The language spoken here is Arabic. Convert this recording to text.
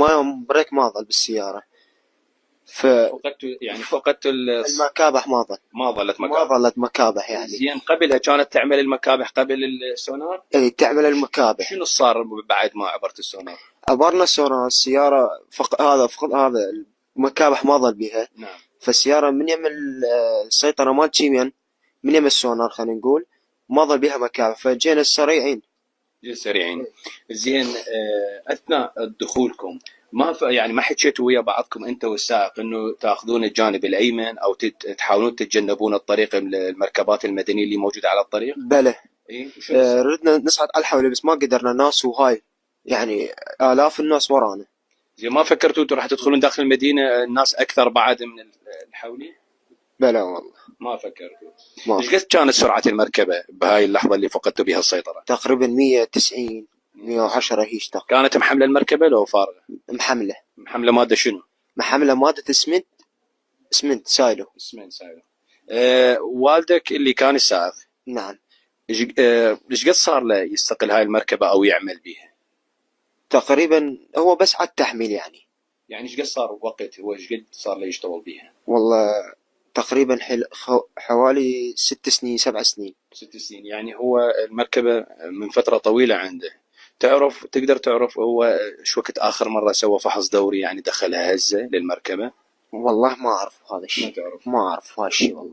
ما بريك ما ظل بالسيارة. فقدت المكابح ما ظل. ما ظلت ما مكابح. ظلت مكابح يعني. زين قبلها كانت تعمل المكابح قبل السونار؟ اي تعمل المكابح. شنو صار بعد ما عبرت السونار؟ عبرنا السونار السيارة هذا المكابح ما ظل بيها. نعم. فالسيارة من يم السيطرة مال تشيمين، من يم السونار خلينا نقول ما ظل بيها مكابح، فجينا السريعين. سريعين. زين اثناء دخولكم ما حكيتوا ويا بعضكم انت والسائق انه تاخذون الجانب الايمن او تحاولون تتجنبون الطريق المركبات المدنيه اللي موجوده على الطريق؟ بلى. اي ردنا نصعد على الحولي بس ما قدرنا، ناس وهاي يعني آلاف الناس ورانا. زين ما فكرتوا انتم راح تدخلون داخل المدينه الناس اكثر بعد من الحولي؟ بلى والله ما فكرتوا. ما. ايش قد كانت سرعه المركبه بهاي اللحظه اللي فقدتوا بها السيطره؟ تقريبا 190 110 هيش تقريبا. كانت محمله المركبه لو فارغه؟ محملة ماده شنو؟ محملة مادة اسمنت سايلو. اسمين سايلو. والدك اللي كان السائق نعم. ايش قد صار له يستقل هاي المركبه او يعمل بيها؟ تقريبا هو بس على التحميل يعني. يعني ايش قد صار وقت هو ايش قد صار له يشتغل بيها؟ والله تقريبا حوالي 6 سنين 7 سنين. 6 سنين. يعني هو المركبه من فتره طويله عنده. تقدر تعرف هو شو وقت اخر مره سوى فحص دوري يعني دخلها هزه للمركبه؟ والله ما اعرف هذا الشيء. ما تعرف. ما اعرف هذا الشيء والله.